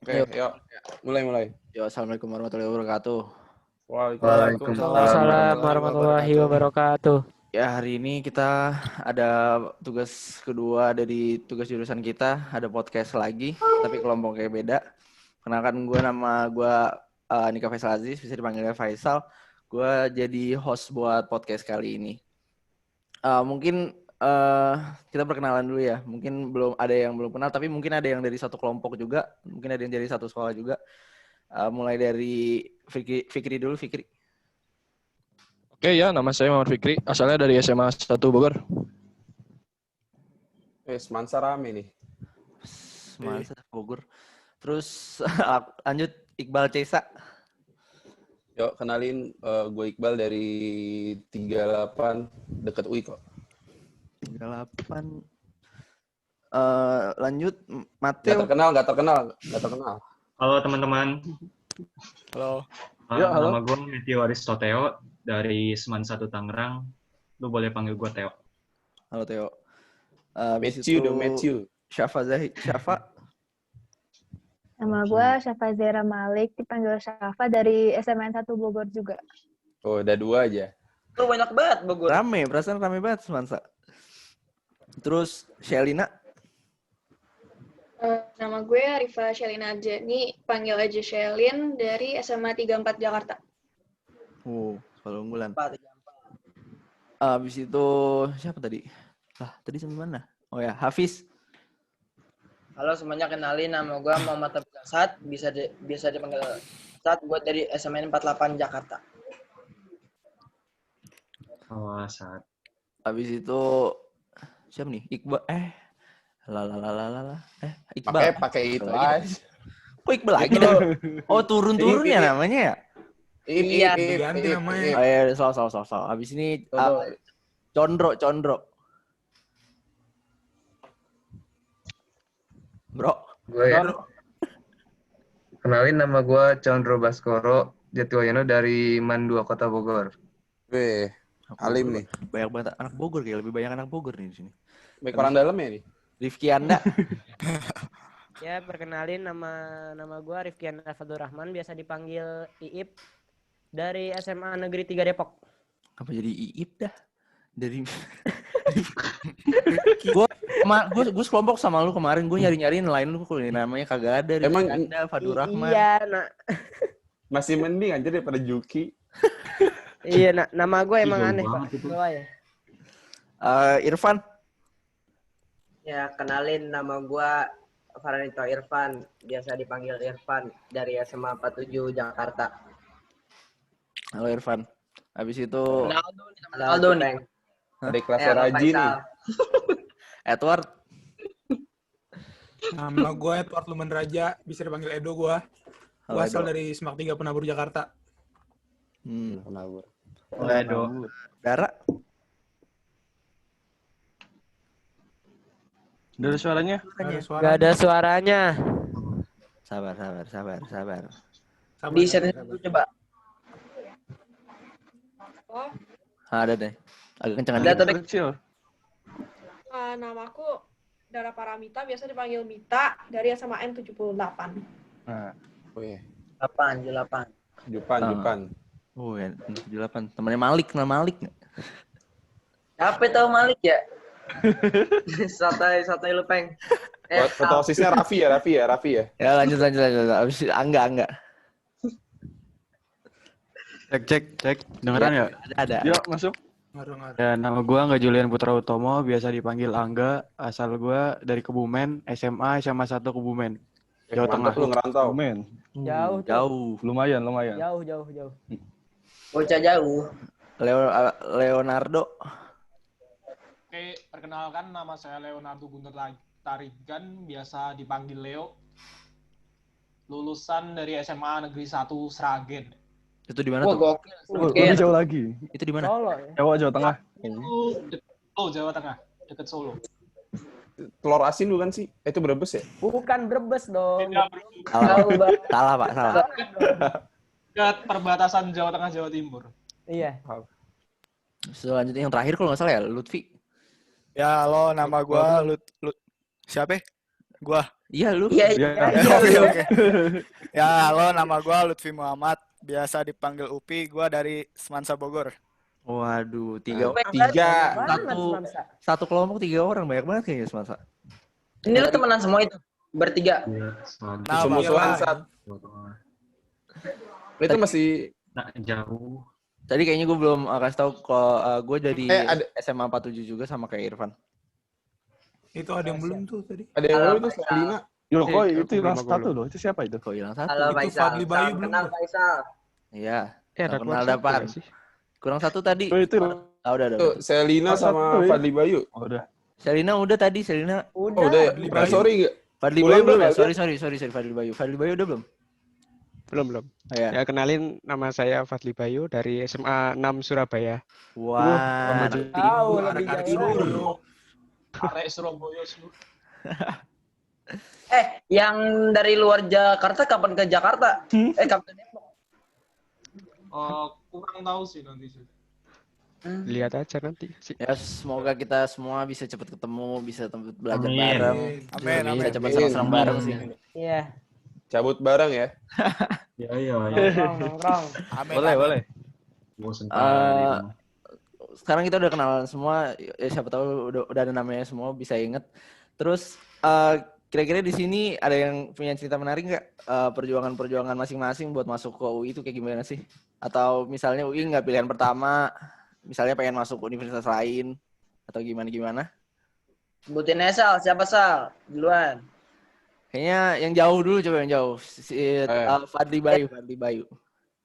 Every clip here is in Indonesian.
Oke, yuk. Mulai. Yo, assalamualaikum warahmatullahi wabarakatuh. Waalaikumsalam warahmatullahi wabarakatuh. Ya, hari ini kita ada tugas kedua dari tugas jurusan kita, ada podcast lagi, tapi kelompoknya beda. Kenalkan nama gue Nika Faisal Aziz, bisa dipanggilnya Faisal. Gue jadi host buat podcast kali ini. Mungkin kita perkenalan dulu ya. Mungkin belum ada yang belum kenal, tapi mungkin ada yang dari satu kelompok juga, mungkin ada yang dari satu sekolah juga. Mulai dari Fikri dulu, Fikri. Oke ya, nama saya Muhammad Fikri, asalnya dari SMA 1 Bogor. Semansa rame nih. Semansa Bogor. Terus lanjut Iqbal Cesa. Yuk, kenalin gue Iqbal dari 38 dekat UI kok. 38. Lanjut Mateo. Gak terkenal. Halo teman-teman. Halo. Halo. Nama gue Matthew Aristoteo dari Seman 1 Tangerang. Lu boleh panggil gue Theo. Halo Theo. Matthew. Syafa. Nama gue Syafa Zera Malik, dipanggil Syafa dari SMN 1 Bogor juga. Oh, udah 2 aja. Tuh banyak banget Bogor. Perasaan rame banget Semansa. Terus Shelina. Nama gue Arifa Shelina Arjani, panggil aja Shelin dari SMA 34 Jakarta. Sekolah unggulan. Habis itu siapa tadi? Tadi sampai mana? Oh ya, Hafiz. Halo semuanya, kenalin nama gue Muhammad Abdul Asad, bisa dipanggil Asad, gue dari SMA 48 Jakarta. Halo Asad. Habis itu siapa nih? Iqbal. Iqbal. Pakai itu aja. Kok Iqbal lagi dah? Oh, turun-turun ya namanya ya? Iya, ganti namanya. Oh ya, salah. Habis ini Condro. Bro. Gue kenalin, nama gue Condro Baskoro Jatiwayono dari MAN 2 Kota Bogor. Weh, alim nih. Banyak banget anak Bogor, kayak lebih banyak anak Bogor nih di sini. Baik orang dalam ya nih. Rifki Anda. Ya, perkenalin nama gue Rifki Anda Fadul Rahman, biasa dipanggil Iip dari SMA Negeri 3 Depok. Apa jadi Iip dah? Dari gue sekelompok sama lu kemarin, gue nyariin lain lu kok namanya kagak ada. Emang ada Fadul Rahman. Iya, nak. Masih mending aja daripada Juki. Iya, nama gue emang aneh, Pak. Ya. Irfan. Ya, kenalin nama gue Faranito Irfan, biasa dipanggil Irfan dari SMA 47 Jakarta. Halo Irfan. Habis itu Aldo nih. Ada kelas Raji nih. Edward. Nama gue Edward Luman Raja, bisa dipanggil Edo gue. Gue asal dari Semak 3 Penabur Jakarta. Penabur. Edo. Dara. Dari suaranya? Gak ada suaranya. Sabar. Di sini coba. Ada deh. Agak kencengan. Ada tapi Kecil. Namaku Dara Paramita, biasa dipanggil Mita dari SMA N78. Nah, Weh, 8. Jupan. Oh ya, 78. Temannya Malik, nama Malik nggak? Siapa tahu Malik ya? Santai lu peng. Foto osisnya Raffi ya. Ya lanjut. Abis Angga. Cek. Dengeran ya? Ada. Yuk, masuk. Ngaruh. Ya, nama gue Angga Julian Putra Utomo, biasa dipanggil Angga. Asal gue dari Kebumen, SMA 1 Kebumen. Jawa Tengah. Lu ngerantau. Kebumen. Jauh. Lumayan. Jauh. Bocah jauh. Leonardo. Oke, perkenalkan nama saya Leonardo Guntur Tarigan, biasa dipanggil Leo. Lulusan dari SMA Negeri 1 Sragen. Itu di mana Wah, tuh? gokil. Lebih jauh lagi. Itu di mana? Solo ya. Jawa Tengah. Jawa Tengah, dekat Solo. Telur asin bukan sih? Itu Brebes ya? Bukan Brebes dong. Salah, Pak. Dekat perbatasan Jawa Tengah Jawa Timur. Iya. Selanjutnya yang terakhir kalau nggak salah ya, Lutfi. Ya, halo, nama gue Siapa? Gua Iya lu. Iya, Iya. Oke, oke. Ya, halo, nama gue Lutfi Muhammad. Biasa dipanggil Upi. Gue dari Semansa Bogor. Waduh, satu kelompok 3 orang, banyak banget kayaknya semasa. Ini lu temenan semua itu? Bertiga? Musuh-musuhan saat. Itu masih jauh. Tadi kayaknya gue belum kasih tahu kalau gue dari SMA 47 juga sama kayak Irfan. Itu ada yang belum tuh tadi. Ada yang belum tuh Selina. Yo, kok itu hilang satu loh. Itu siapa itu? Kok hilang satu? Halo Itu Faisal. Fadli Bayu belum. Kenal Faisal. Iya. Ada Kenal keluar dapat. satu sih. Kurang satu tadi. Oh, itu. Udah. Selina sama Fadli Bayu. Oh, udah. Selina udah tadi, Selina. Oh, udah ya. Sorry enggak? Fadli Bayu belum ya? Sorry, Fadli Bayu. Fadli Bayu udah belum? Belum. Oh, ya. Ya, kenalin nama saya Fadli Bayu dari SMA 6 Surabaya. Wah, tahu lebih jauh. Arek Surabaya seluruh. Yang dari luar Jakarta kapan ke Jakarta? Kapan ke Depok? Kurang tahu sih nanti sih. Lihat aja nanti sih. Ya, semoga kita semua bisa cepat ketemu, bisa belajar Amin. bareng. Amin. Bisa cepat senang-senang bareng sih. Iya. Cabut bareng ya. Iya. Nongkrong. Boleh. Bosen Sekarang kita udah kenalan semua, ya siapa tahu udah ada namanya semua, bisa inget. Terus kira-kira di sini ada yang punya cerita menarik nggak? Perjuangan-perjuangan masing-masing buat masuk ke UI itu kayak gimana sih? Atau misalnya UI nggak pilihan pertama, misalnya pengen masuk universitas lain, atau gimana-gimana? Sebutin Sal, siapa Sal? Duluan. Kayaknya yang jauh dulu, coba yang jauh. Fadli Bayu.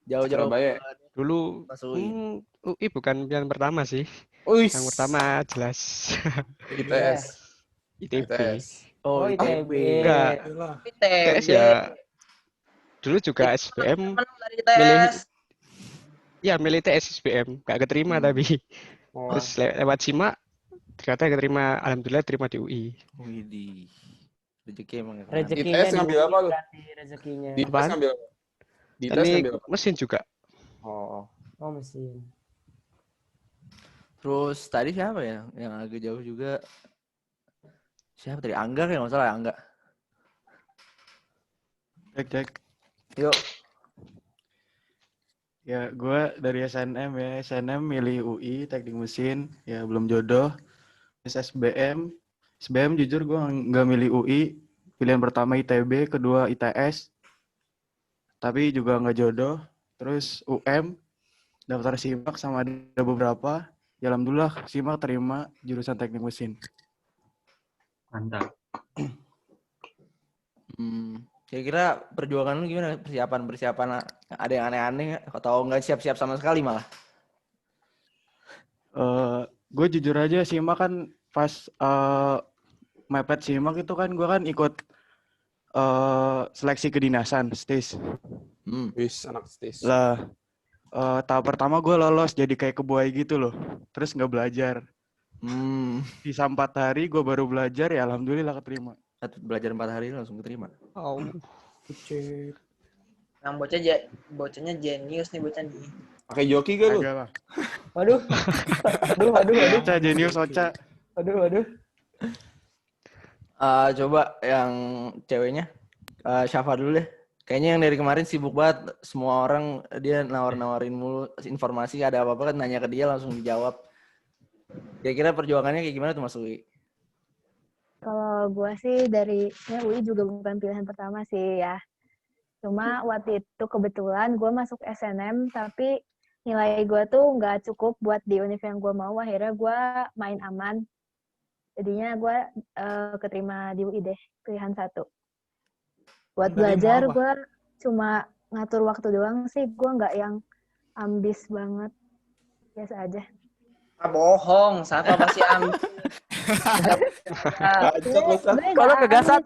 Jauh-jauh. Surabaya. Dulu Masuk UI. UI bukan pilihan pertama sih. Uis. Yang pertama jelas ITS. ITB. Oh, ITB. Enggak. ITS ya. Dulu juga SBM milih ITS SBM, gak keterima tapi. Terus lewat SIMA ternyata keterima, alhamdulillah terima di UI. Widih. Rezeki emang. Rezekinya ITS ngambil apa lu? Rezekinya. Di ITS ngambil apa? Di ITS Teknik ngambil apa? mesin juga. Oh. Oh, mesin. Terus tadi siapa ya yang agak jauh juga? Siapa tadi? Angga ya, nggak salah ya, Angga. Cek. Yuk. Ya, gue dari SNM ya. SNM milih UI, teknik mesin. Ya, belum jodoh. Terus SBM jujur gue nggak milih UI. Pilihan pertama ITB, kedua ITS. Tapi juga nggak jodoh. Terus daftar SIMAK sama ada beberapa. Ya alhamdulillah SIMAK terima jurusan teknik mesin. Mantap. Kira-kira perjuangan lu gimana? Persiapan ada yang aneh-aneh atau nggak siap-siap sama sekali malah? Gue jujur aja SIMAK kan pas mepet SIMAK itu kan gue kan ikut seleksi kedinasan STIS. Wis anak STIS. Lah tahap pertama gue lolos jadi kayak kebuai gitu loh. Terus nggak belajar. Sisa 4 hari gue baru belajar, ya alhamdulillah keterima. Belajar 4 hari langsung keterima. Oh. Yang bocahnya jenius nih bocah nih. Pakai joki gak lu? Waduh. Oca jenius Oca. Waduh. Coba yang ceweknya, Syafa dulu deh. Kayaknya yang dari kemarin sibuk banget. Semua orang dia nawarin mulu informasi, ada apa-apa kan nanya ke dia langsung dijawab. Kira-kira perjuangannya kayak gimana tuh Mas Ui? Kalau gue sih UI juga bukan pilihan pertama sih ya. Cuma waktu itu kebetulan gue masuk SNM, tapi nilai gue tuh nggak cukup buat di univ yang gue mau. Akhirnya gue main aman. Jadinya gue keterima di UI deh, pilihan 1. Buat belajar gue cuma ngatur waktu doang sih, gue nggak yang ambis banget, biasa aja. Bohong, siapa pasti ambis. Kalau kegasat.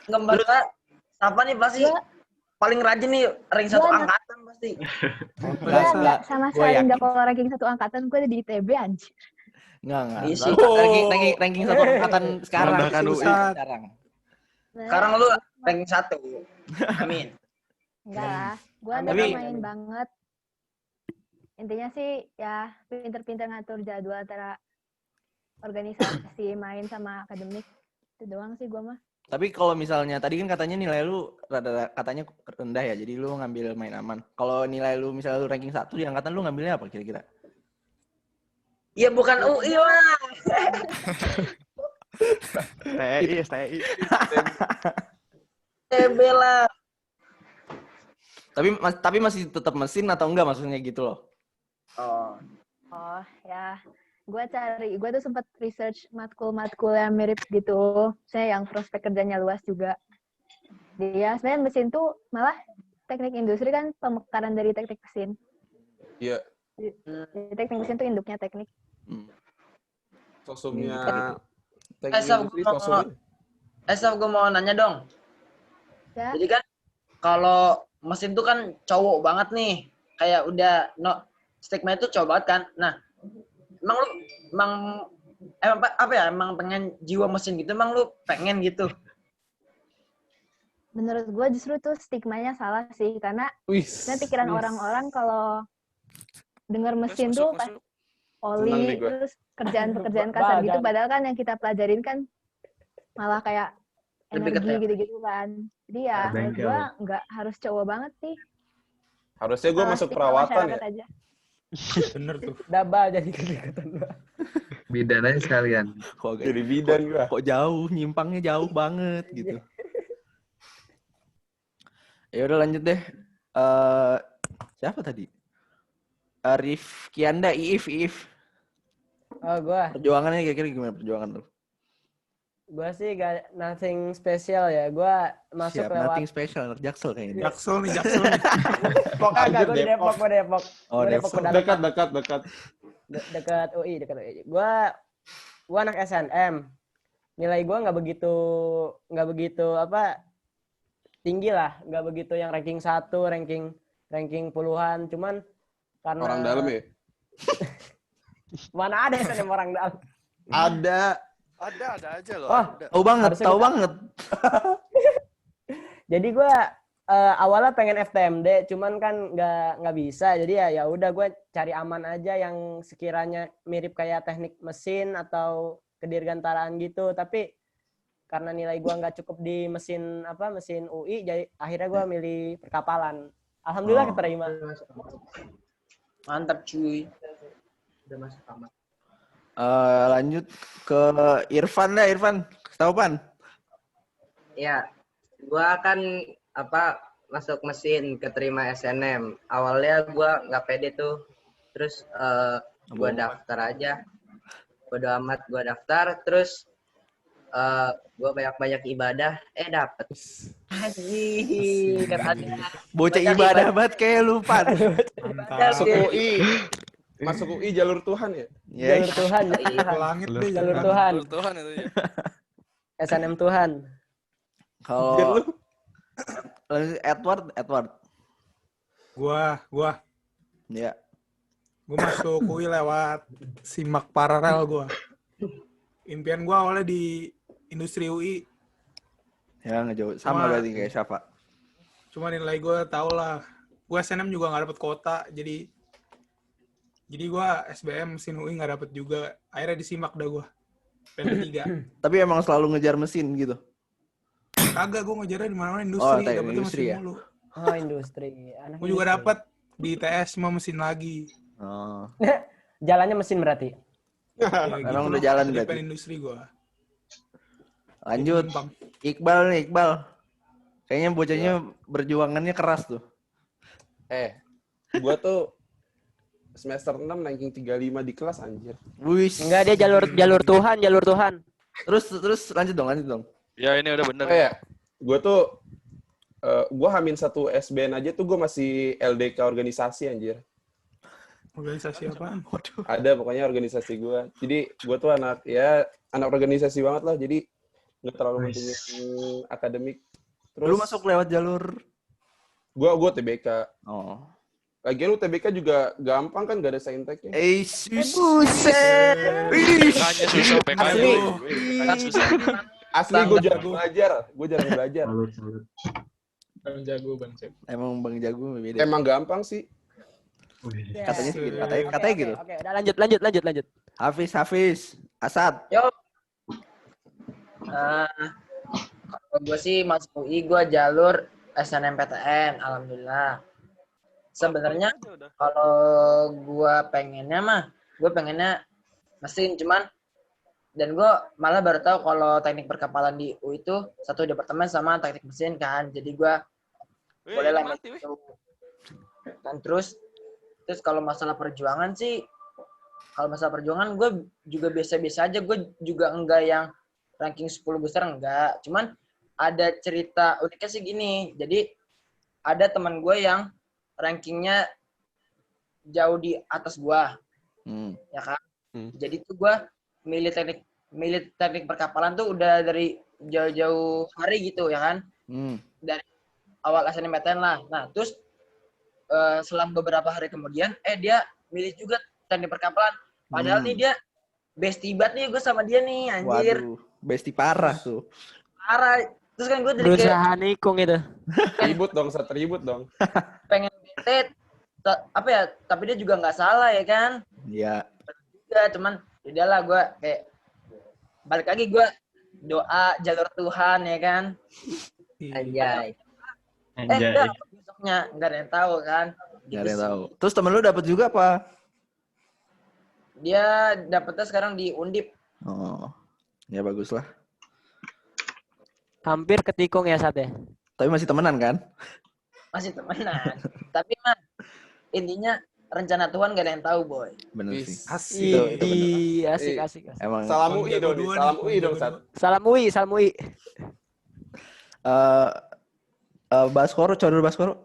Nggak siapa nih pasti paling rajin nih, ranking 1 angkatan pasti. Enggak, sama sekali nggak kalau ranking 1 angkatan, gue ada di ITB anjir. Enggak. Ranking 1 angkatan sekarang. Sekarang lu ranking 1. Amin. Enggak lah, gue ada main banget. Intinya sih ya pinter-pinter ngatur jadwal antara organisasi, main sama akademik. Itu Itu doang sih gue mah. Tapi kalau misalnya tadi kan katanya nilai lu katanya rendah ya, jadi lu ngambil main aman. Kalau nilai lu misalnya lu ranking 1 di angkatan lu ngambilnya apa kira-kira? Ya bukan UI lah. TI. TB lah. Tapi masih tetap mesin atau enggak maksudnya gitu loh? Oh ya, gue tuh sempat research matkul yang mirip gitu, saya yang prospek kerjanya luas juga. Dia sebenarnya mesin tuh malah teknik industri kan pemekaran dari teknik mesin. Iya. Teknik mesin tuh induknya teknik. Sosumnya teknik industri sosumnya. Sob, gue mau nanya dong. Ya. Jadi kan kalau mesin tuh kan cowok banget nih, kayak udah stigma itu cowok banget kan. Nah, emang pengen jiwa mesin gitu, emang lu pengen gitu? Menurut gue justru tuh stigmanya salah sih, karena pikiran orang-orang kalau dengar mesin tuh pas oli, terus kerjaan-pekerjaan kasar gitu, padahal kan yang kita pelajarin kan malah kayak energi gitu-gitu kan. Jadi ya menurut gue nggak harus cowok banget sih. Harusnya gue masuk perawatan ya. Aja. Bener tuh. Dabal jadi kedekatan gue. Bidan aja sekalian. Kok jadi bidan gue. Kok jauh, nyimpangnya jauh banget gitu. Ya udah lanjut deh. Siapa tadi? Arif Kianda, Iif. Oh, gua. Perjuangannya kira-kira gimana perjuangan lu? Gua sih gak nothing special ya. Gua masuk lewat nothing special, Jaksel kayaknya. Jaksel nih. Kagak, gua di Depok. Oh, Depok. Dekat. Dekat UI. Gua anak SNM. Nilai gua nggak begitu tinggi lah, nggak begitu yang ranking 1, ranking puluhan, cuman karena orang dalam ya? Mana ada SNM orang dalam? Ada aja loh. Oh, tahu banget. Jadi gue awalnya pengen FTMD, cuman kan nggak bisa. Jadi ya udah gue cari aman aja yang sekiranya mirip kayak teknik mesin atau kedirgantaraan gitu. Tapi karena nilai gue nggak cukup di mesin UI, jadi akhirnya gue milih perkapalan. Alhamdulillah keterima. Mantap cuy. Udah masuk kamar. Lanjut ke Irfan dah, Irfan. Tahu Pan? Ya, gua kan masuk mesin, keterima SNM. Awalnya gua nggak pede tuh. Terus gua daftar aja. Bodo amat gua daftar, terus gua banyak ibadah, dapet. Haji, katanya. Bocah ibadah banget kayak lu, Pan. Masuk UI. Masuk UI jalur Tuhan ya? Jalur Tuhan. Langit deh, jalur Tuhan. Jalur Tuhan itu ya. SNM Tuhan. Kalau Edward. Gua. Ya. Gua masuk UI lewat simak paralel gua. Impian gua awalnya di industri UI. Ya nggak jauh. Sama berarti kayak siapa? Cuma nilai gua tau lah. Gua SNM juga nggak dapet kuota, jadi gue SBM mesin UI nggak dapet juga. Akhirnya disimak dah gue. PN3. Tapi emang selalu ngejar mesin gitu? Kagak, gue ngejarnya di mana-mana industri. Dapetnya industri mesin ya? mulu. Oh, industri. Gue juga dapet di ITS cuma mesin lagi. Oh. Jalannya mesin berarti? Ya, emang gitu udah loh. jalan Jadi berarti? PN industri gue. Lanjut. Iqbal. Kayaknya bocahnya berjuangannya keras tuh. Gue tuh semester 6 ranking 35 di kelas anjir. Wih. Enggak, dia jalur Tuhan. Terus lanjut dong. Ya ini udah bener. Oh ya, gue tuh gue H-1 SBN aja tuh gue masih LDK organisasi anjir. Organisasi apa? Ada pokoknya organisasi gue. Jadi gue tuh anak organisasi banget lah. Jadi nggak terlalu pentingin akademik. Terus lu masuk lewat jalur? Gue TBK. Oh. Lagian lu TBK juga gampang kan, gak ada sainteknya. Buset. Makanya susah PKN. Asli gue jarang belajar. Bang Jago, Bang Jago. Emang Bang Jago beda. Emang gampang sih. Katanya sih gitu. Katanya gitu. Oke, udah lanjut. Hafiz. Asad. Yo. Kalau gue sih masuk UI, gue jalur SNMPTN, alhamdulillah. Sebenarnya kalau gue pengennya mesin, cuman dan gue malah baru tahu kalau teknik perkapalan di UI itu satu departemen sama teknik mesin kan, jadi gue boleh lah itu. Dan terus kalau masalah perjuangan gue juga biasa-biasa aja, gue juga enggak yang ranking 10 besar enggak, cuman ada cerita uniknya sih gini. Jadi ada teman gue yang rankingnya jauh di atas gue, ya kan. Jadi tuh gue milih teknik perkapalan tuh udah dari jauh-jauh hari gitu ya kan, dari awal SNMPTN lah. Nah terus selang beberapa hari kemudian dia milih juga teknik perkapalan, padahal nih dia bestie banget nih gue sama dia nih, anjir. Waduh, bestie parah tuh. Parah. Terus kan gue dari berusaha nikung itu. Ribut dong. Pengen bete, tapi dia juga nggak salah ya kan. Iya. Juga cuman udahlah gue kayak balik lagi, gue doa jalur Tuhan ya kan. Anjay. Besoknya nggak ada yang tahu kan. Nggak ada yang tahu. Terus temen lu dapet juga apa? Dia dapetnya sekarang di Undip. Oh, ya bagus lah. Hampir ketikung ya Sat ya. Tapi masih temenan kan? Masih temenan. Tapi mah intinya rencana Tuhan gak ada yang tahu, boy. Bener sih. Asik. Asik. Emang. Salam UI dong, Sat. Salam UI. Baskoro, Condor Baskoro.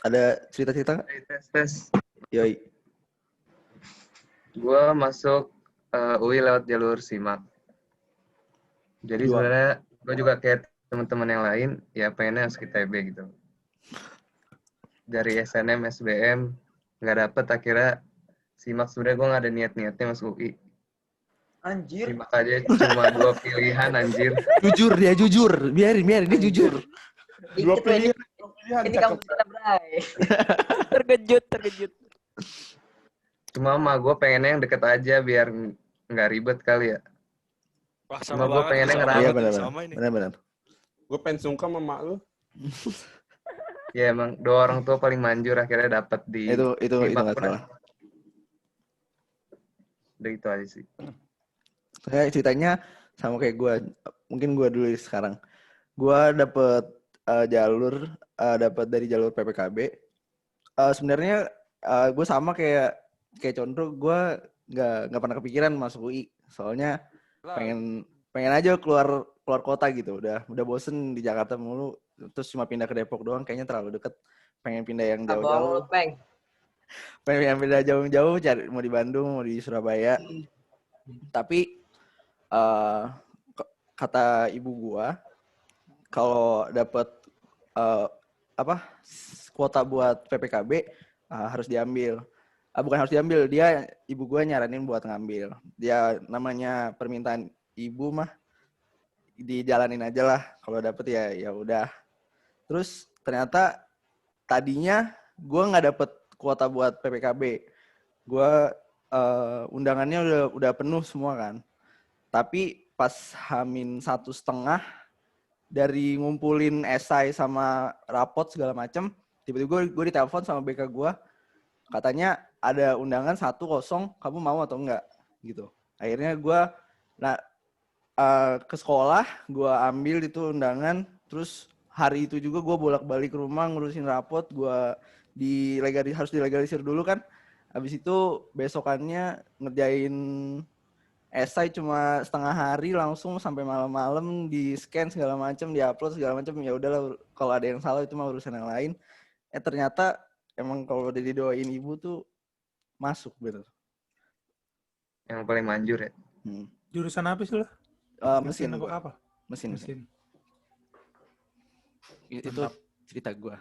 Ada cerita-cerita nggak? Tes. Yoi. Gue masuk UI lewat jalur SIMAK. Jadi sebenarnya gue juga kayak teman-teman yang lain, ya pengennya masuk ITB gitu. Dari SNM, SBM, nggak dapet, akhirnya SIMAK sebenarnya gue nggak ada niat-niatnya masuk UI. Anjir. SIMAK aja cuma 2 pilihan, anjir. Jujur. Biarin dia jujur. 2 pilihan. Ini kamu kita Bray. Terkejut. Cuma mah gue pengennya yang deket aja biar nggak ribet kali ya. Wah, cuma gue pengennya ngerame. Iya benar. Gue pengen sungkem sama mak lu. Ya emang 2 orang tua paling manjur, akhirnya dapat di itu nggak salah. Udah itu aja sih. Kayak ceritanya sama kayak gue. Mungkin gue dulu sekarang. Gue dapet dapat dari jalur PPKB. Sebenarnya gue sama kayak Condro, gue nggak pernah kepikiran masuk UI. Soalnya pengen aja keluar kota gitu. Udah bosen di Jakarta mulu. Terus cuma pindah ke Depok doang, kayaknya terlalu deket. Pengen pindah yang jauh-jauh. Pengen pindah jauh-jauh, cari mau di Bandung, mau di Surabaya. Tapi kata ibu gua, kalau dapet kuota buat PPKB harus diambil. Bukan harus diambil, ibu gua nyaranin buat ngambil. Dia namanya permintaan ibu mah dijalanin aja lah. Kalau dapet ya udah. Terus ternyata tadinya gua nggak dapet kuota buat PPKB. Gua undangannya udah penuh semua kan. Tapi pas H-1,5 dari ngumpulin esai sama rapot segala macem, tiba-tiba gue ditelepon sama BK gue, katanya ada undangan 1-0, kamu mau atau enggak gitu. Akhirnya gue ke sekolah, gue ambil itu undangan, terus hari itu juga gue bolak-balik ke rumah ngurusin rapot, gue harus dilegalisir dulu kan. Habis itu besokannya ngerjain esai cuma setengah hari, langsung sampai malam-malam di scan segala macam, di-upload segala macam. Ya udahlah, kalau ada yang salah itu mah urusan yang lain. Ternyata emang kalau udah didoain ibu tuh masuk bener. Yang paling manjur ya. Jurusan apa sih lo? Mesin apa? Mesin. Itu cerita gue.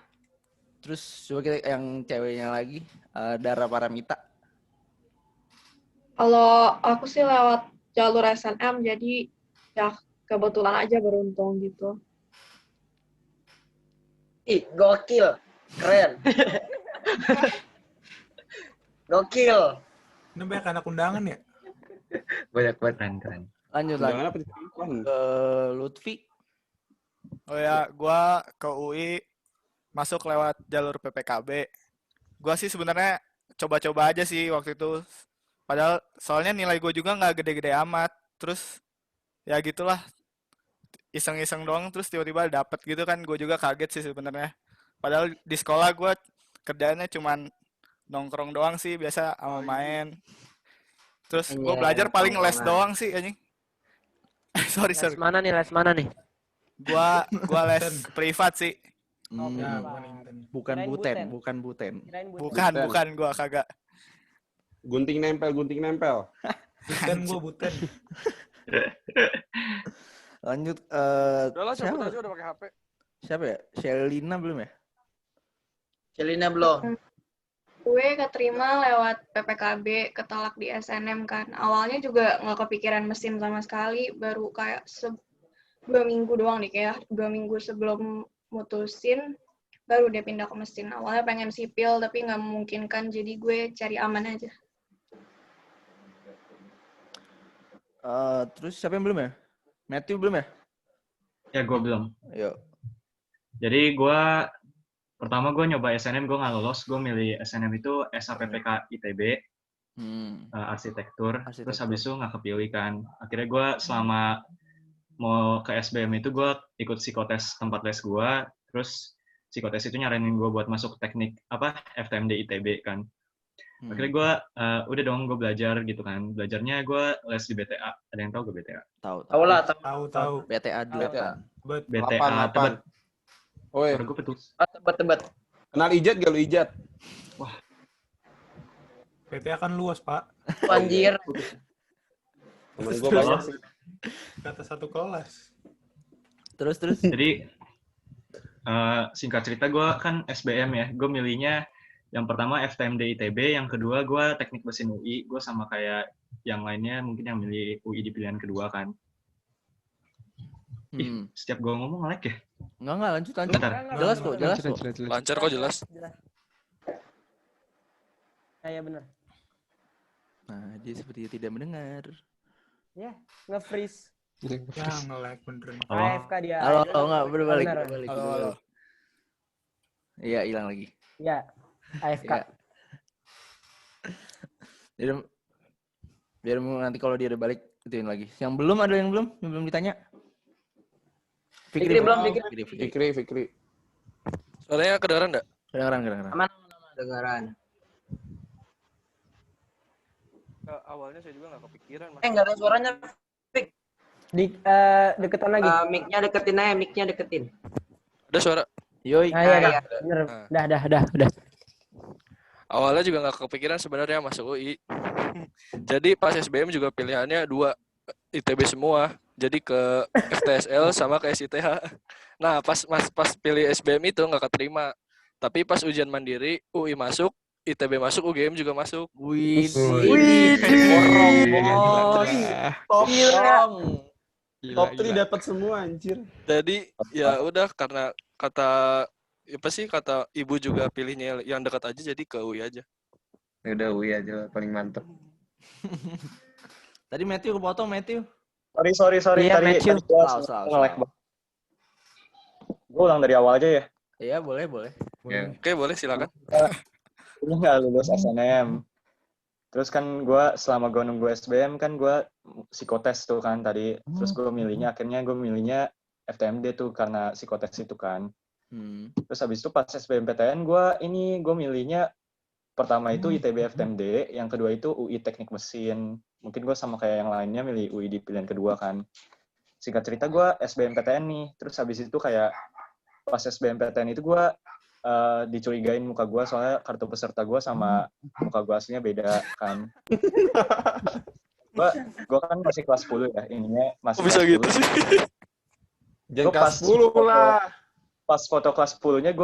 Terus coba kita yang ceweknya lagi, Dara Paramita. Kalau aku sih lewat jalur SNM, jadi ya kebetulan aja beruntung gitu. Ih, gokil. Keren. Gokil. Ini banyak anak undangan ya? Banyak banget. Keren. Lanjut. Jangan apa Ivan? Ke Lutfi. Oh ya, gua ke UI masuk lewat jalur PPKB. Gua sih sebenarnya coba-coba aja sih waktu itu. Padahal soalnya nilai gue juga nggak gede-gede amat. Terus ya gitulah, iseng-iseng doang terus tiba-tiba dapet gitu kan. Gue juga kaget sih sebenarnya. Padahal di sekolah gue kerjaannya cuman nongkrong doang sih, biasa sama main. Terus gue belajar paling les doang sih anjing. sorry. Les mana nih? Gua les privat sih. Bukan Buten. Bukan gua kagak. Gunting nempel. Buten. Lanjut Udah lah, sebut aja udah pakai HP. Siapa ya? Shelina belum ya? Shelina belum. Gue keterima lewat PPKB, ketolak di SNM kan. Awalnya juga nggak kepikiran mesin sama sekali, baru kayak 2 minggu doang nih, kayak 2 minggu sebelum mutusin, baru dia pindah ke mesin. Awalnya pengen sipil, tapi nggak memungkinkan, jadi gue cari aman aja. Terus siapa yang belum ya? Matthew belum ya? Ya, gue belum. Yuk. Jadi pertama gue nyoba SNM, gue nggak lolos. Gue milih SNM itu SAPPK ITB, arsitektur. Terus habis itu nggak kepilih kan. Akhirnya gue selama mau ke SBM itu gue ikut psikotes tempat les gue. Terus psikotes itu nyaranin gue buat masuk teknik FTMD ITB kan. Akhirnya gue udah dong gue belajar gitu kan. Belajarnya gue les di BTA. Ada yang tahu gak BTA? Tahu. BTA 8. BTA Tebet. Oh iya. Gue betul. Tebet. Kenal Ijat gak lu Ijat? Wah. PTA kan luas, Pak. Anjir. Temen gue banyak sih. Kata satu kelas. Terus. Jadi singkat cerita gue kan SBM ya. Gue milihnya yang pertama FTMD ITB, yang kedua gue teknik mesin UI. Gue sama kayak yang lainnya mungkin yang milih UI di pilihan kedua kan. Setiap gue ngomong nge-lag ya? Enggak, lanjut. Jelas kok. Lancar kok, jelas. Iya benar. Nah, dia seperti tidak mendengar. Ya, nge-freeze. Ya, nge-lag beneran. AFK dia. Halo, enggak, berbalik. Halo. Iya, hilang lagi. Iya, AFK. Ya. Biar nanti kalau dia udah balik, ituin lagi. Yang belum, ada yang belum ditanya? Fikri belum. Fikri. Soalnya kedengeran nggak? Kedengeran. Aman. Dengaran. Awalnya saya juga nggak kepikiran. Nggak ada suaranya. Fik. Deketan lagi. Mic-nya deketin. Ada suara? Yoi. Iya. Bener. Udah. Awalnya juga nggak kepikiran sebenarnya masuk UI. Jadi pas SBM juga pilihannya 2 ITB semua. Jadi ke FTSL sama ke SITH. Nah, pas pilih SBM itu nggak keterima. Tapi pas ujian mandiri, UI masuk, ITB masuk, UGM juga masuk. Wih. Top 3 dapat semua anjir. Jadi ya udah karena kata ibu juga pilihnya yang dekat aja, jadi ke UI aja. Ya udah UI aja paling mantep. Tadi Matthew kepotong, Matthew. Sorry. Iya, tadi Salah. nge-lag banget. Gue ulang dari awal aja ya. Iya, boleh. Oke, boleh silakan. Gue nggak lulus SNM. Terus kan gue selama gue nunggu SBM kan gue psikotes tuh kan tadi. Terus gue milihnya FTMD tuh karena psikotes itu kan. Terus habis itu pas SBMPTN gue milihnya pertama itu ITB FTMD, yang kedua itu UI Teknik Mesin. Mungkin gue sama kayak yang lainnya milih UI di pilihan kedua kan. Singkat cerita gue SBMPTN nih. Terus habis itu kayak pas SBMPTN itu gue dicurigain muka gue soalnya kartu peserta gue sama muka gue aslinya beda kan. Gue kan masih kelas 10 ya, ininya masih bisa kelas 10. gitu sih? Jangan kelas 10 lah. Pas foto kelas 10-nya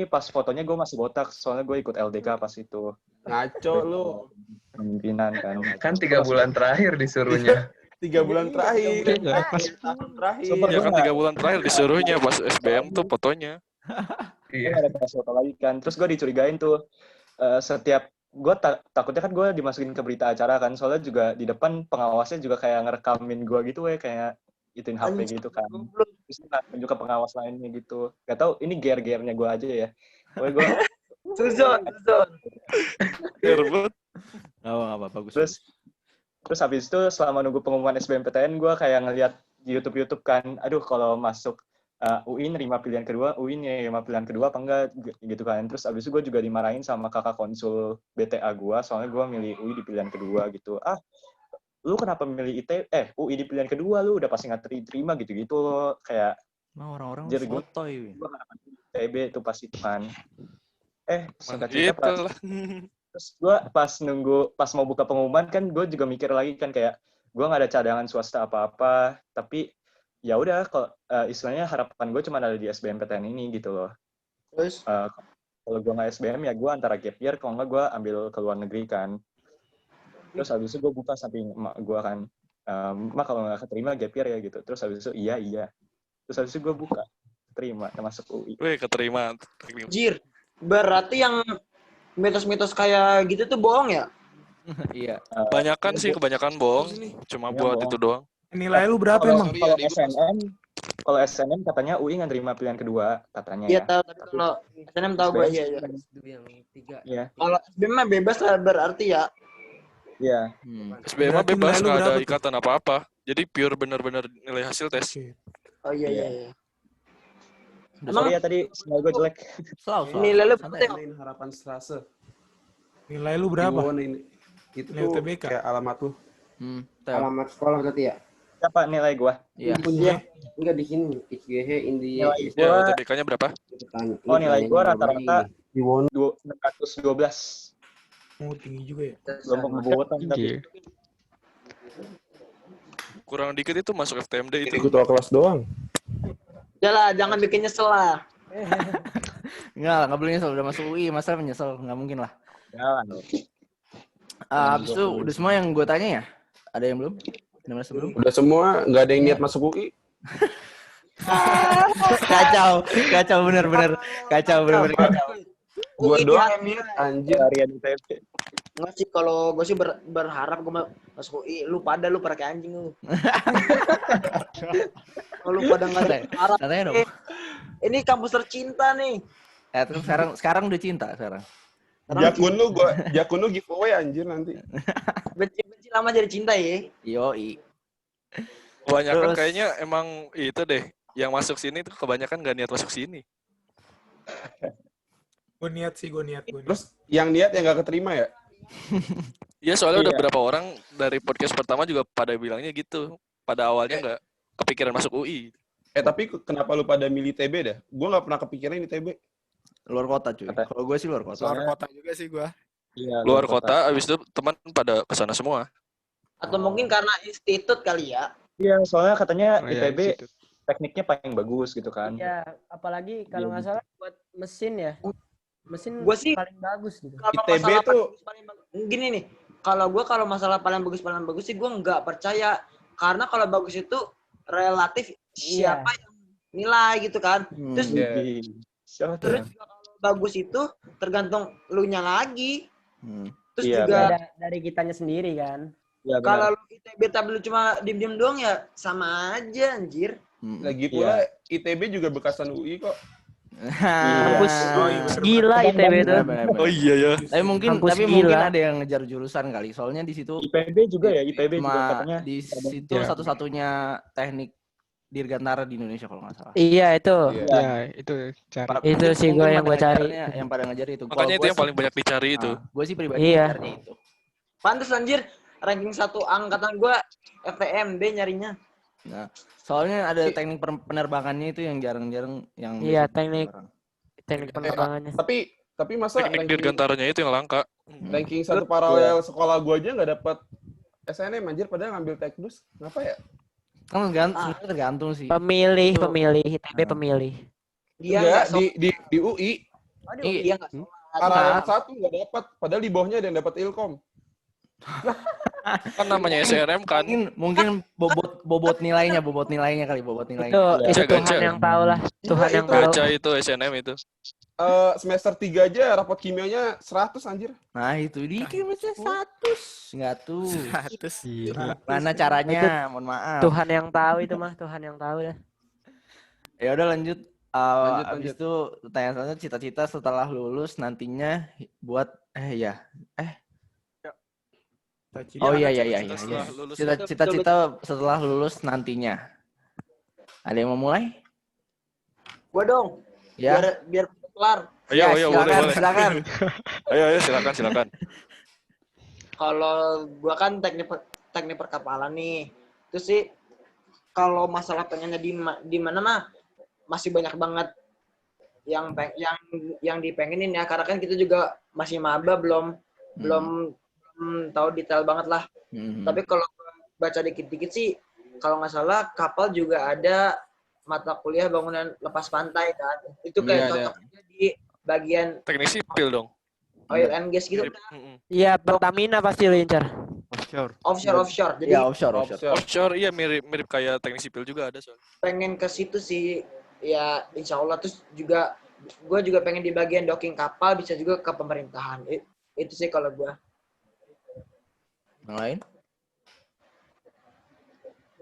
pas fotonya gue masih botak, soalnya gue ikut LDK pas itu. Ngaco lu. Pemimpinan kan. Kan 3 bulan terakhir disuruhnya. 3 bulan terakhir. Ya kan 3 bulan terakhir disuruhnya pas SBM tuh fotonya. Iya. Ada pas foto lagi kan. Terus gue dicurigain tuh setiap gue takutnya kan gue dimasukin ke berita acara kan, soalnya juga di depan pengawasnya juga kayak ngerekamin gue gitu kayak ituin HP gitu kan. Terus tunjuk ke pengawas lainnya gitu. Gak tau ini gear-gearnya gue aja ya. Pokoknya gue Suzon. Gak apa-apa, bagus. Terus habis itu selama nunggu pengumuman SBMPTN gue kayak ngeliat di YouTube kan, aduh kalau masuk UI nerima pilihan kedua, UI nerima pilihan kedua apa enggak gitu kan. Terus habis itu gue juga dimarahin sama kakak konsul BTA gue, soalnya gue milih UI di pilihan kedua gitu. Lu kenapa milih UI di pilihan kedua, lu udah pasti nggak terima gitu-gitu loh. Kayak orang-orang jadi gue ITB itu pasti kan. Singkat cerita terus gue pas mau buka pengumuman kan gue juga mikir lagi kan kayak gue nggak ada cadangan swasta apa-apa, tapi ya udah kalau istilahnya harapan gue cuma ada di SBMPTN ini gitu loh. Terus kalau gue nggak SBM ya gue antara gap year, kalau nggak gue ambil ke luar negeri kan. Terus habis itu gue buka samping emak gue kan, emak kalau nggak keterima gap year ya gitu. Terus habis itu iya. Terus habis itu gue buka terima termasuk UI. Wih, keterima. Jir, berarti yang mitos-mitos kayak gitu tuh bohong ya? Iya. Kebanyakan bohong. Cuma buat bohong. itu doang. Nilai lu berapa emang? Kalau SNM katanya UI nggak terima pilihan kedua katanya Iya ya. tahu, tapi kalau SNM tahu gue iya. Kalau SBM mah bebas lah berarti ya. Iya. SBM mah bebas, nggak ada ikatan apa-apa. Jadi pure benar-benar nilai hasil tes. Oh iya. Sorry ya tadi sinyal gue jelek. Nilai lu harapan Selasa. Nilai lu berapa? Itu Nilai UTBK. kayak alamat lu. Alamat sekolah berarti ya? Siapa nilai gua? Iya. Enggak di sini. IGH India. Nilai gua UTBK-nya berapa? Oh, nilai gua rata-rata 612. Oh, tinggi juga ya. Belum pembobotan tapi. Kurang dikit itu masuk FTMD itu. Ikut kelas doang. Udah lah, jangan bikin nyesel lah. Nggak boleh nyesel. Udah masuk UI, masa menyesel? Nggak mungkin lah. Jangan. Habis itu udah semua yang gue tanya ya? Ada yang belum? Udah semua, nggak ada yang niat masuk UI. Kacau bener-bener. Kacau. Gua doang niat anjir. Harian ITB. Nggak sih, kalau gue sih berharap gue masuk UI. Lu pada kayak anjing lu. Kalau lu pada nggak ada harap. Ini kampus tercinta nih. Terus sekarang udah cinta sekarang. Jakun lu giveaway anjir nanti. Benci lama jadi cinta ya. Yoi. Kebanyakan kayaknya emang itu deh. Yang masuk sini tuh kebanyakan nggak niat masuk sini. Gue niat. Terus yang niat yang nggak keterima ya? Iya, soalnya udah berapa orang dari podcast pertama juga pada bilangnya gitu. Pada awalnya nggak kepikiran masuk UI. Tapi kenapa lu pada milih TB dah? Gue nggak pernah kepikiran ini TB. Luar kota cuy. Kalau gue sih luar kota. Luar kota juga sih gue. Iya, luar kota, abis itu teman pada kesana semua. Atau mungkin karena institut kali ya. Iya, soalnya katanya ITB tekniknya paling bagus gitu kan. Iya, apalagi kalau nggak salah buat mesin ya. Mesin gua sih paling bagus gitu. Kalau ITB tuh gini nih, kalau masalah paling bagus sih gue nggak percaya, karena kalau bagus itu relatif siapa yang nilai gitu kan. Terus juga kalau bagus itu tergantung lu nya lagi. Terus juga dari kitanya sendiri kan. Ya, kalau lu ITB tapi lu cuma diem-diem doang ya sama aja anjir. Lagi pula ITB juga bekasan UI kok. Kampus gila ITB itu. Oh iya ya. Tapi mungkin ada yang ngejar jurusan kali. Soalnya di situ IPB juga ya, IPB juga katanya. Di situ satu-satunya teknik dirgantara di Indonesia kalau nggak salah. Iya itu. Iya, itu cari. Itu sih gue yang gue cari. Yang pada ngejar itu. Makanya itu yang paling banyak dicari itu. Gue sih pribadi ngejarnya itu. Pantes anjir, ranking 1 angkatan gue FTMD nyarinya. Nah, soalnya ada teknik penerbangannya itu yang jarang-jarang yang teknik penerbangannya. Tapi masa teknik dirgantaranya itu yang langka. Ranking 1 paralel sekolah gua aja nggak dapat SNM anjir, padahal ngambil teknus. Kenapa ya? Kan tergantung sih. Pemilih ITB pemilih. Iya di UI. Iya enggak. Paralel 1 nggak dapat, padahal di bawahnya ada yang dapat Ilkom. Kan namanya SNM kan. Mungkin bobot nilainya kali, bobot nilainya. Itu Tuhan Gaja. yang tahu lah. Tuhan yang tahu. Gaja itu SNM itu. Semester 3 aja rapot kimianya 100 anjir. Nah, itu dikit baca 100. Enggak tuh. 100. Mana caranya? Mohon maaf. Tuhan yang tahu itu mah, Tuhan yang tahu dah. Ya udah lanjut. Lanjut. Habis itu pertanyaan selanjutnya, cita-cita setelah lulus nantinya buat Oh iya. Cita-cita setelah lulus nantinya. Ada yang mau mulai? Gua dong. Ya. Biar kelar. Ayo, boleh. Silakan. Ayo, silakan. Kalau gua kan teknik perkapalan nih. Terus sih kalau masalah pengennya di mana mah masih banyak banget yang dipengenin ya, karena kan kita juga masih maba, belum tahu detail banget lah. Tapi kalau baca dikit-dikit sih, kalau nggak salah kapal juga ada mata kuliah bangunan lepas pantai kan. Itu kayak cocoknya di bagian teknik sipil dong. Oil and gas gitu. Iya, Pertamina pasti lo incar. Offshore. Jadi offshore iya mirip kayak teknik sipil juga ada soalnya. Pengen ke situ sih ya, insya Allah. Terus juga gue juga pengen di bagian docking kapal, bisa juga ke pemerintahan. Itu sih kalau gue. Yang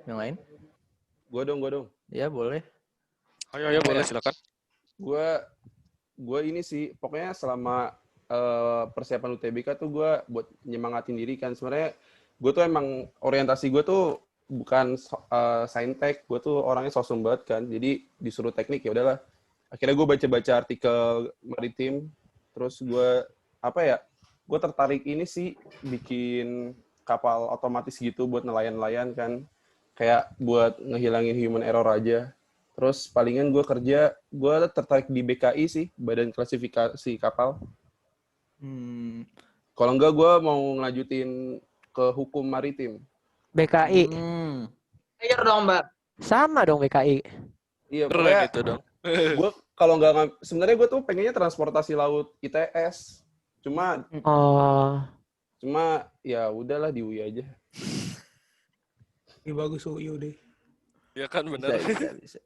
lain? Gue dong. Ya boleh. Ayo boleh, silakan. Gue ini sih pokoknya selama persiapan UTBK tuh gue buat nyemangatin diri kan. Sebenarnya gue tuh emang orientasi gue tuh bukan saintek, gue tuh orangnya sosum banget kan. Jadi disuruh teknik ya udahlah. Akhirnya gue baca artikel maritim, terus gue tertarik ini sih bikin kapal otomatis gitu buat nelayan-nelayan kan. Kayak buat ngehilangin human error aja. Terus palingan gue tertarik di BKI sih, Badan Klasifikasi Kapal. Kalau enggak gue mau ngelanjutin ke hukum maritim. BKI. Ayo dong, Mbak. Sama dong BKI. Iya, keren itu dong. Gue kalau nggak, sebenarnya gue tuh pengennya transportasi laut ITS. Cuma ya udahlah di UI aja. Ini bagus UI deh. Ya kan benar. Bisa.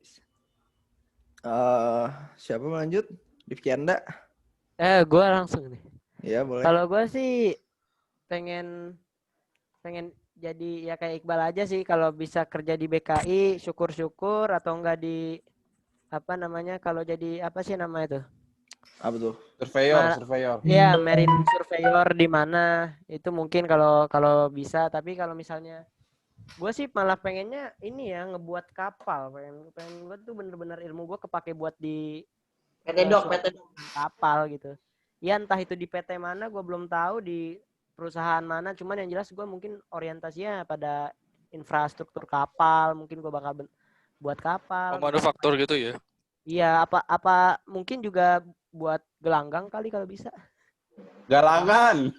Siapa mau lanjut? Rifki Anda? Gue langsung nih. Ya boleh. Kalau gue sih pengen jadi ya kayak Iqbal aja sih, kalau bisa kerja di BKI syukur-syukur, atau enggak di kalau jadi apa sih namanya itu? Apa tuh? Surveyor. Iya, marine surveyor di mana itu mungkin kalau bisa. Tapi kalau misalnya gue sih malah pengennya ini ya, ngebuat kapal. Pengen gue tuh bener-bener ilmu gue kepake buat di PT Dok kapal gitu. Ya entah itu di PT mana gue belum tahu, di perusahaan mana, cuman yang jelas gue mungkin orientasinya pada infrastruktur kapal. Mungkin gue bakal buat kapal. Manufaktur gitu ya? Iya, apa mungkin juga buat gelanggang kali kalau bisa. Galangan.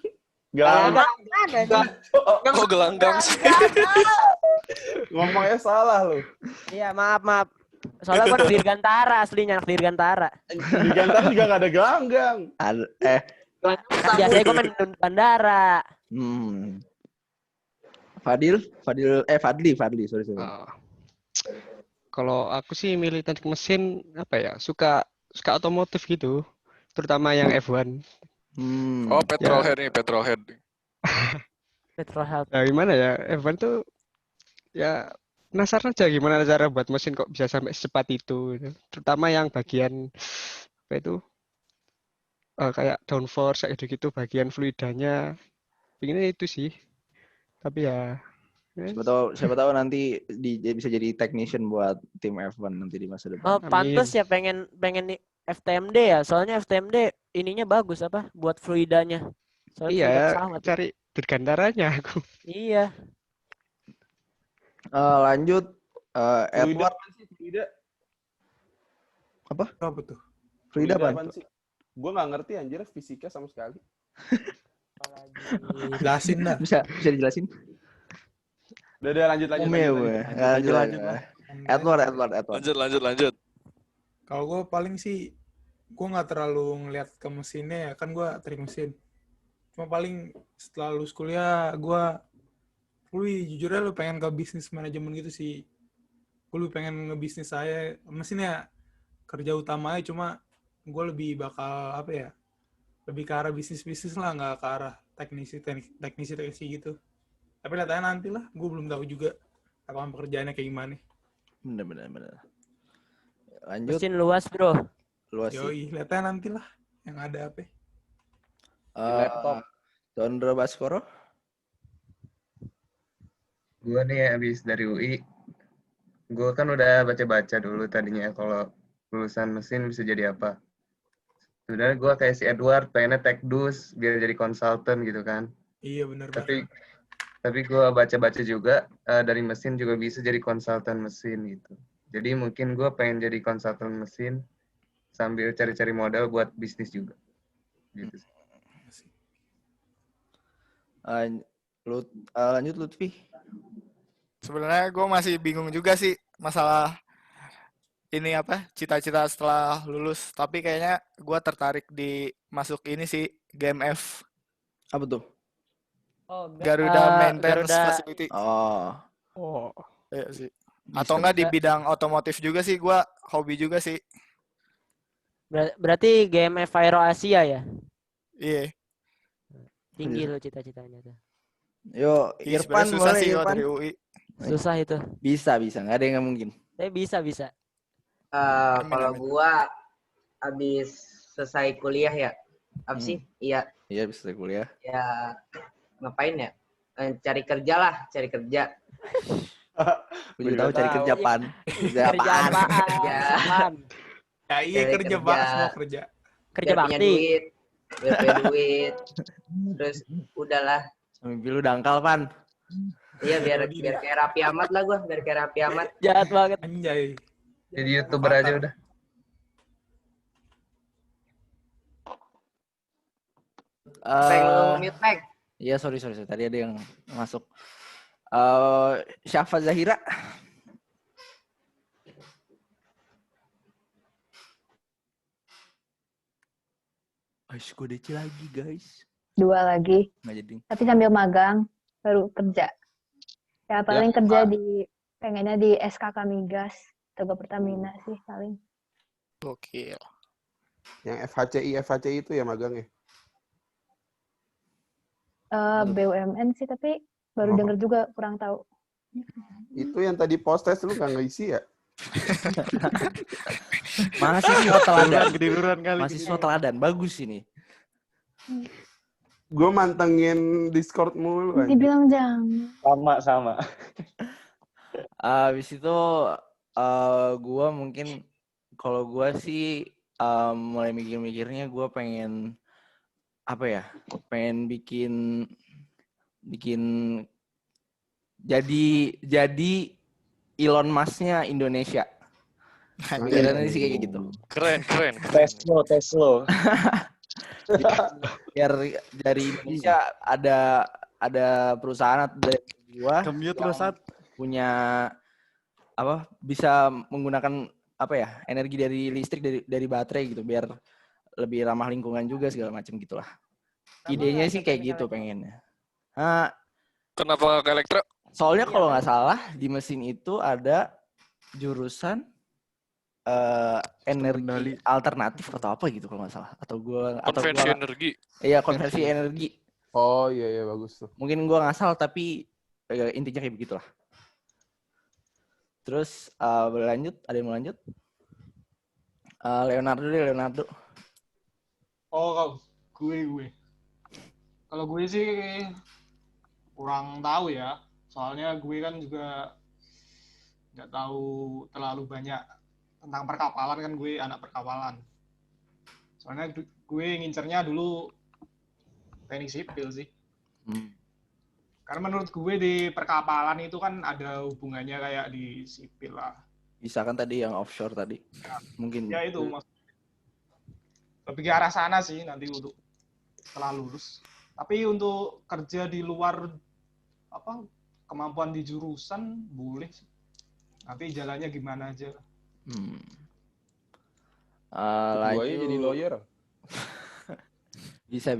Kok gelanggang sih? Ngomongnya salah lu. Iya, maaf. Soalnya gue anak Dirgantara, aslinya anak Dirgantara. Dirgantara juga gak ada gelanggang. Biasanya gue main bandara. Fadli, sorry. Kalau aku sih milih teknik mesin, suka otomotif gitu, terutama yang F1. Oh, petrolhead. Nah, gimana ya, F1 tuh ya penasaran aja gimana cara buat mesin kok bisa sampai secepat itu. Terutama yang bagian kayak downforce kayak gitu, bagian fluidanya. Pengennya itu sih. Tapi ya siapa tahu nanti bisa jadi technician buat tim F1 nanti di masa depan. Oh, pantes ya pengen FTMD ya. Soalnya FTMD ininya bagus buat fluidanya. Iya, cari dirgantaranya aku. Iya. Lanjut Edward. Fluida. Apa tuh? Fluida apa sih? Gue nggak ngerti anjir fisika sama sekali. Jelasin dah. Bisa dijelasin? Udah lanjut. Lanjut. Edward. Lanjut. Kalau gue paling sih, gue nggak terlalu ngeliat ke mesinnya ya, kan gue teknik mesin. Cuma paling setelah lulus kuliah, gue jujur aja lu pengen ke bisnis manajemen gitu sih. Gue lebih pengen ngebisnis saya. Mesinnya kerja utamanya cuma gue lebih bakal apa ya? Lebih ke arah bisnis lah, nggak ke arah teknisi gitu. Tapi lihatnya nanti lah, gue belum tahu juga lapangan pekerjaannya kayak gimana. Bener. Lanjut. Mesin luas, bro. Luas sih. Yoi, lihatnya nanti lah yang ada apa. Laptop. Dondro Baskoro. Gue nih habis dari UI. Gue kan udah baca-baca dulu tadinya kalau lulusan mesin bisa jadi apa. Sebenarnya gue kayak si Edward, pengennya tekdus biar jadi konsultan gitu kan. Iya benar. Tapi gue baca-baca juga dari mesin juga bisa jadi konsultan mesin gitu. Jadi mungkin gue pengen jadi konsultan mesin sambil cari-cari modal buat bisnis juga. Gitu. Lanjut Lutfi. Sebenarnya gue masih bingung juga sih masalah ini apa cita-cita setelah lulus. Tapi kayaknya gue tertarik di masuk ini sih GMF. Apa tuh? Oh, Garuda Maintenance Facility. Oh. Iya sih. Atau enggak di bidang otomotif juga sih, gue hobi juga sih. Berarti GMF Aero Asia ya? Iya. Tinggi lo cita-citanya tuh. Yo, Irfan susah boleh sih Irfan. dari UI. Susah itu. Bisa, nggak ada yang nggak mungkin. Tapi bisa. Kalau gua habis selesai kuliah ya, apa sih? Iya. Iya, habis selesai kuliah. Ya ngapain ya? Cari kerja lah, cari kerja. Gue juga tahu cari kerja pan. Kerja apaan? Ya iya kerja Pak, semua kerja. Kerja biar punya bakti. duit. Terus udahlah. Mimpi lu dangkal, Pan. Iya biar kayak Raffi Ahmad lah gua, biar kayak Raffi Ahmad. Jahat banget. Anjay. Jadi YouTuber aja udah. Peng lu mute Peng. Iya, sorry. Tadi ada yang masuk. Syafa Zahira. Ais, gue DC lagi, guys. 2 lagi. Nggak jadi. Tapi sambil magang, baru kerja. Ya paling kerja pengennya di SKK Migas atau Pertamina sih paling. Gokil. Yang FHCI itu ya magangnya? BUMN sih, tapi baru denger juga, kurang tahu. Itu yang tadi post-test lu nggak ngisi ya? Mahasiswa teladan. Ketiduran kali. Mahasiswa teladan. Bagus ini. Gue mantengin Discord mulu. Dibilang jangan. Sama. Habis itu gue mungkin kalau gue sih mulai mikirnya gue pengen apa ya? Pengen bikin jadi Elon Musk-nya Indonesia. Pikirannya sih kayak gitu. Keren. Tesla. Biar dari Indonesia ada perusahaan dari gua yang punya apa bisa menggunakan apa ya energi dari listrik dari baterai gitu biar lebih ramah lingkungan juga segala macam gitulah. Idenya sih kayak gitu pengennya. Kenapa nggak ke elektro? Soalnya kalau nggak salah di mesin itu ada jurusan energi alternatif atau apa gitu kalau nggak salah konversi energi. Iya, konversi energi. Oh iya bagus tuh. Mungkin gua ngasal tapi intinya kayak begitulah. Terus berlanjut, ada yang mau lanjut? Leonardo. Oh, gue. Kalau gue sih kurang tahu ya. Soalnya gue kan juga nggak tahu terlalu banyak tentang perkapalan, kan gue anak perkapalan. Soalnya gue ngincernya dulu teknik sipil sih. Karena menurut gue di perkapalan itu kan ada hubungannya kayak di sipil lah. Bisa kan tadi yang offshore tadi. Ya, mungkin. Ya itu maksudnya. Lebih ke arah sana sih nanti untuk setelah lulus. Tapi untuk kerja di luar kemampuan di jurusan boleh sih. Nanti jalannya gimana aja. Gue jadi lawyer. Bisa.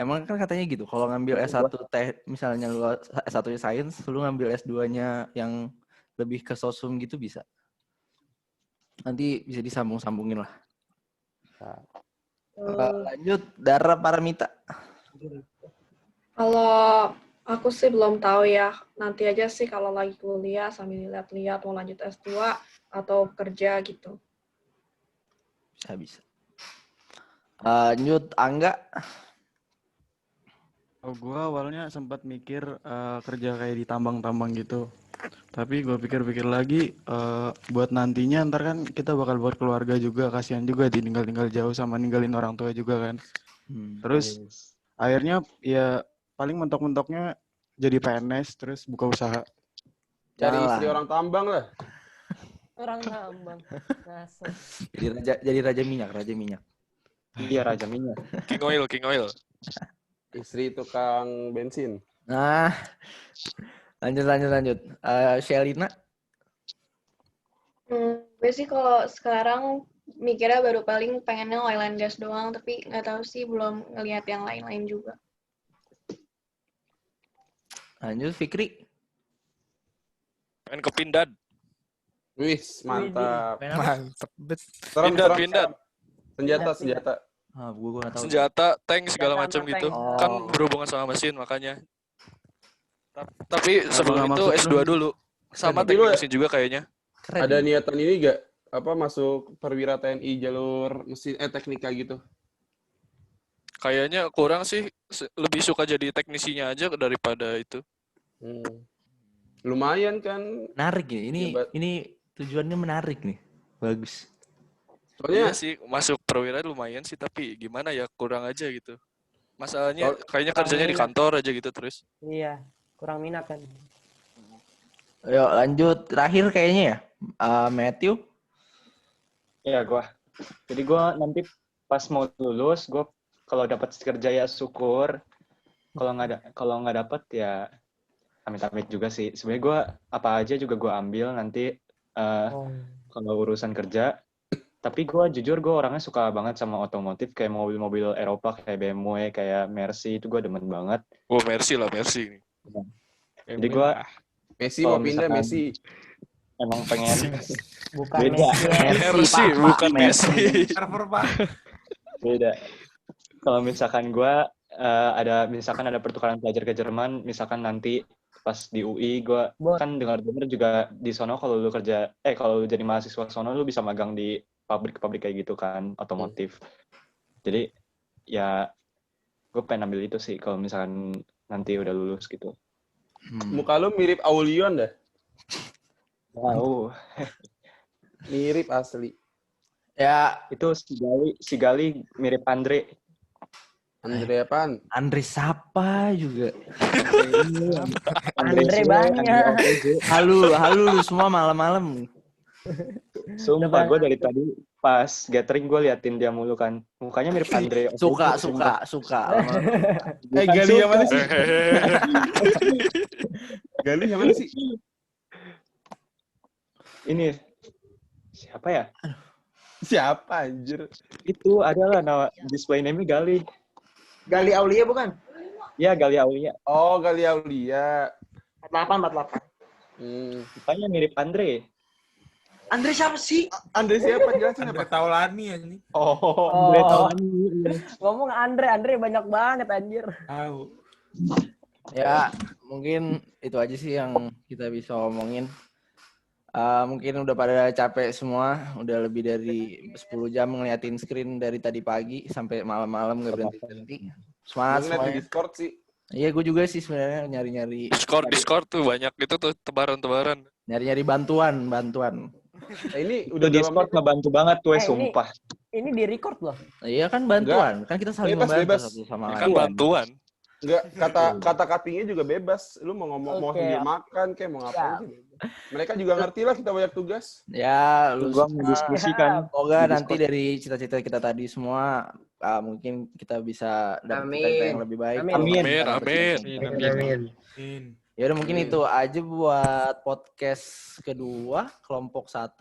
Emang kan katanya gitu, kalau ngambil S1 misalnya lu S1-nya sains, lu ngambil S2-nya yang lebih ke sosum gitu bisa. Nanti bisa disambung-sambungin lah. Lanjut, Dara Paramita. Kalau aku sih belum tahu ya. Nanti aja sih kalau lagi kuliah sambil lihat-lihat mau lanjut S2 atau kerja gitu. Bisa. Lanjut, Angga. Gue awalnya sempat mikir kerja kayak di tambang-tambang gitu. Tapi gue pikir-pikir lagi, buat nantinya ntar kan kita bakal buat keluarga juga, kasihan juga ditinggal-tinggal jauh sama ninggalin orang tua juga kan. Terus akhirnya ya paling mentok-mentoknya jadi PNS terus buka usaha. Cari istri orang tambang lah. Orang tambang. Jadi raja minyak. Iya, raja minyak. King oil. Istri tukang bensin. Nah, lanjut. Shelina. Gue sih kalau sekarang mikirnya baru paling pengennya oil and gas doang, tapi nggak tahu sih, belum ngelihat yang lain-lain juga. Lanjut, Fikri. Pengen ke Pindad. Wih, mantap. Mantep bet. Pindad. Senjata. Gua nggak tahu. Senjata, tank segala macam gitu. Oh. Kan berhubungan sama mesin makanya. Tapi sebelum itu S2 dulu. Sama Tapi teknik mesin juga kayaknya. Ada niatan ini gak? Masuk perwira TNI jalur mesin teknika gitu? Kayaknya kurang sih. Lebih suka jadi teknisinya aja daripada itu. Lumayan kan? Menarik ya. Ini tujuannya menarik nih. Bagus. Soalnya iya sih, masuk perwira lumayan sih, tapi gimana ya, kurang aja gitu. Masalahnya kayaknya kerjanya di kantor aja gitu terus. Iya, kurang minat kan. Yuk lanjut, terakhir kayaknya ya, Matthew. Iya, jadi gue nanti pas mau lulus, gue kalau dapat kerja ya syukur. Kalau nggak dapat ya amit-amit juga sih. Sebenarnya gue apa aja juga gue ambil nanti kalau urusan kerja. Tapi gue jujur orangnya suka banget sama otomotif, kayak mobil-mobil Eropa kayak BMW, kayak Mercy, itu gue demen banget. Oh, Mercy. Jadi gue Messi mau pindah, Messi. Emang pengen bukan beda. Mercy, bukan Messi. Beda. Kalau misalkan gue ada pertukaran pelajar ke Jerman, misalkan nanti pas di UI, gue kan dengar juga di sono kalau lu jadi mahasiswa sono lu bisa magang di pabrik kayak gitu kan, otomotif. Jadi ya gue pengen ambil itu sih kalau misalkan nanti udah lulus gitu. Muka lu mirip Aulion dah. Wow. Mirip asli. Ya, itu si Gali mirip Andre. Andre apaan? Andre siapa juga? Andre banyak. Halu lu semua malam-malam. Sumpah gue dari tadi pas gathering gue liatin dia mulu kan. Mukanya mirip Andre. Suka. Gali yang mana sih? Gali yang mana sih? Ini siapa ya? Siapa anjir? Itu adalah nama display name-nya Gali. Gali Aulia bukan? Iya, Gali Aulia. Oh, Gali Aulia. 48. Rupanya mirip Andre. Andre siapa sih? Andre siapa? Jelasin apa? Taulani ya ini. Andre Taulani. Ngomong Andre banyak banget anjir. Tahu. Ya, mungkin itu aja sih yang kita bisa omongin. Mungkin udah pada capek semua, udah lebih dari 10 jam ngeliatin screen dari tadi pagi sampai malam-malam nggak berhenti-berhenti. Semangat semuanya. Discord sih. Iya, gue juga sih sebenarnya nyari-nyari. Discord tuh banyak itu tuh tebaran-tebaran. Nyari-nyari bantuan. Nah, ini udah Discord ngebantu banget tuh, sumpah. Ini di record loh. Iya kan bantuan, kan kita saling membantu satu sama lain. Kan bantuan. Enggak, kata-katinya juga bebas. Lu mau ngomong mau sambil makan kayak mau ngapain sih. Mereka juga ngerti lah kita banyak tugas. Ya, lu gua mendiskusikan. Semoga nanti dari cita-cita kita tadi semua mungkin kita bisa dapat cita-cita yang lebih baik. Amin. Ya udah mungkin itu aja buat podcast kedua kelompok 1.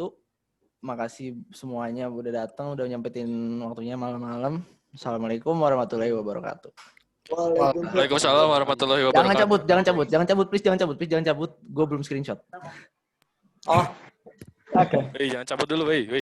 Makasih semuanya udah datang, udah nyempetin waktunya malam-malam. Assalamualaikum warahmatullahi wabarakatuh. Waalaikumsalam warahmatullahi wabarakatuh. Jangan cabut. Gue belum screenshot. Oh, oke. Jangan cabut dulu, weh.